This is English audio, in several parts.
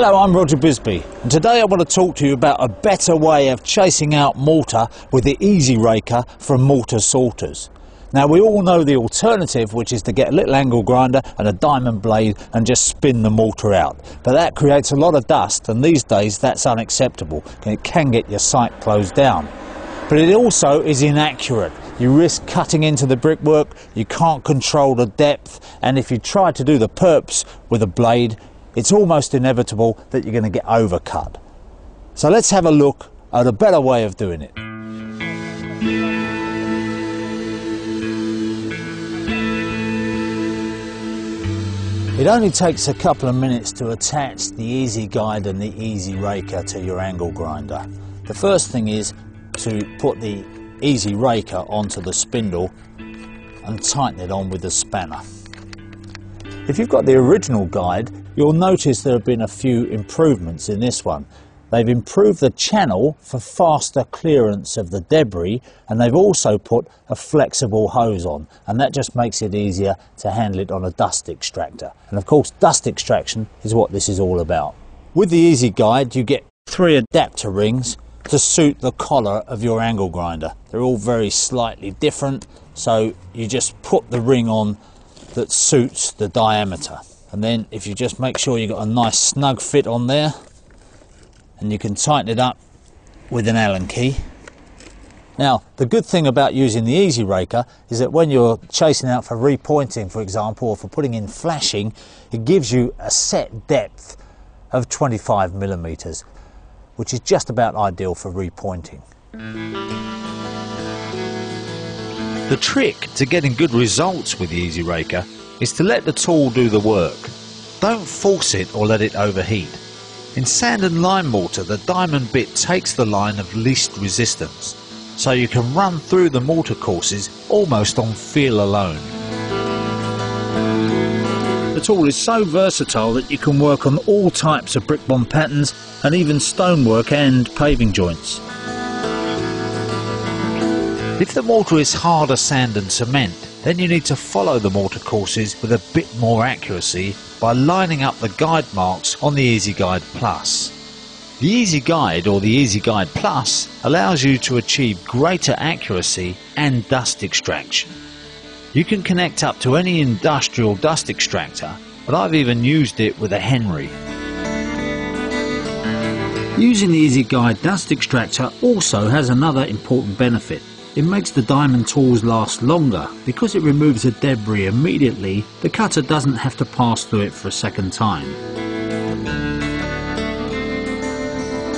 Hello, I'm Roger Bisbee, and today I want to talk to you about a better way of chasing out mortar with the Easy Raker from Morta Sortas. Now, we all know the alternative, which is to get a little angle grinder and a diamond blade and just spin the mortar out. But that creates a lot of dust, and these days that's unacceptable, and it can get your sight closed down. But it also is inaccurate. You risk cutting into the brickwork, you can't control the depth, and if you try to do the perps with a blade, it's almost inevitable that you're going to get overcut. So let's have a look at a better way of doing it. It only takes a couple of minutes to attach the Easy Guide and the Easy Raker to your angle grinder. The first thing is to put the Easy Raker onto the spindle and tighten it on with the spanner. If you've got the original guide, you'll notice there have been a few improvements in this one. They've improved the channel for faster clearance of the debris, and they've also put a flexible hose on, and that just makes it easier to handle it on a dust extractor. And of course, dust extraction is what this is all about. With the Easy Guide, you get 3 adapter rings to suit the collar of your angle grinder. They're all very slightly different, so you just put the ring on that suits the diameter. And then if you just make sure you've got a nice snug fit on there, and you can tighten it up with an Allen key. Now, the good thing about using the Easy Raker is that when you're chasing out for repointing, for example, or for putting in flashing, it gives you a set depth of 25 millimeters, which is just about ideal for repointing. The trick to getting good results with the Easy Raker is to let the tool do the work. Don't force it or let it overheat. In sand and lime mortar, the diamond bit takes the line of least resistance, so you can run through the mortar courses almost on feel alone. The tool is so versatile that you can work on all types of brick bond patterns and even stonework and paving joints. If the mortar is harder sand and cement, then you need to follow the mortar courses with a bit more accuracy by lining up the guide marks on the Easy Guide Plus. The Easy Guide, or the Easy Guide Plus, allows you to achieve greater accuracy and dust extraction. You can connect up to any industrial dust extractor, but I've even used it with a Henry. Using the Easy Guide dust extractor also has another important benefit. It makes the diamond tools last longer. Because it removes the debris immediately, the cutter doesn't have to pass through it for a second time.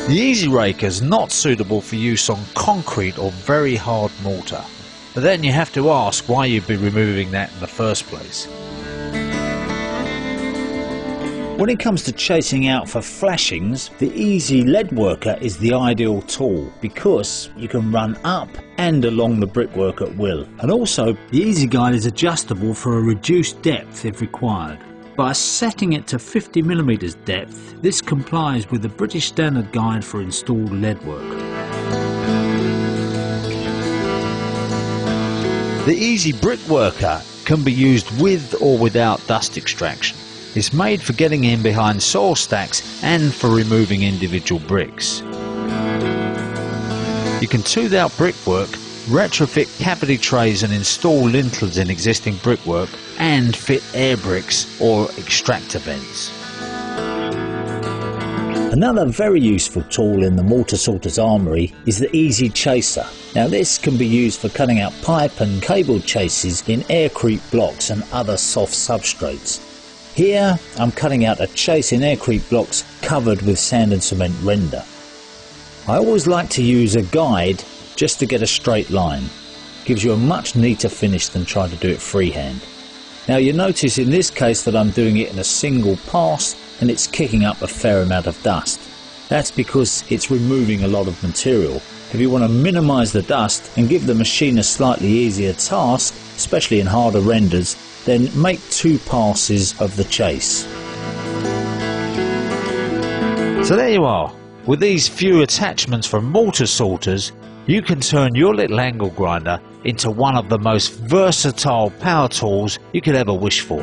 The Easy Raker is not suitable for use on concrete or very hard mortar, but then you have to ask why you'd be removing that in the first place. When it comes to chasing out for flashings, the Easy Lead Worker is the ideal tool because you can run up and along the brickwork at will. And also, the Easy Guide is adjustable for a reduced depth if required. By setting it to 50mm depth, this complies with the British Standard Guide for installed lead work. The Easy Brick Worker can be used with or without dust extraction. It's made for getting in behind soil stacks and for removing individual bricks. You can tooth out brickwork, retrofit cavity trays and install lintels in existing brickwork, and fit air bricks or extractor vents. Another very useful tool in the Morta Sortas armoury is the Easy Chaser. Now, this can be used for cutting out pipe and cable chases in aircrete blocks and other soft substrates. Here I'm cutting out a chase in aircrete blocks covered with sand and cement render. I always like to use a guide just to get a straight line. It gives you a much neater finish than trying to do it freehand. Now, you notice in this case that I'm doing it in a single pass and it's kicking up a fair amount of dust. That's because it's removing a lot of material. If you want to minimise the dust and give the machine a slightly easier task, especially in harder renders, then make 2 passes of the chase. So there you are. With these few attachments from Morta Sortas, you can turn your little angle grinder into one of the most versatile power tools you could ever wish for.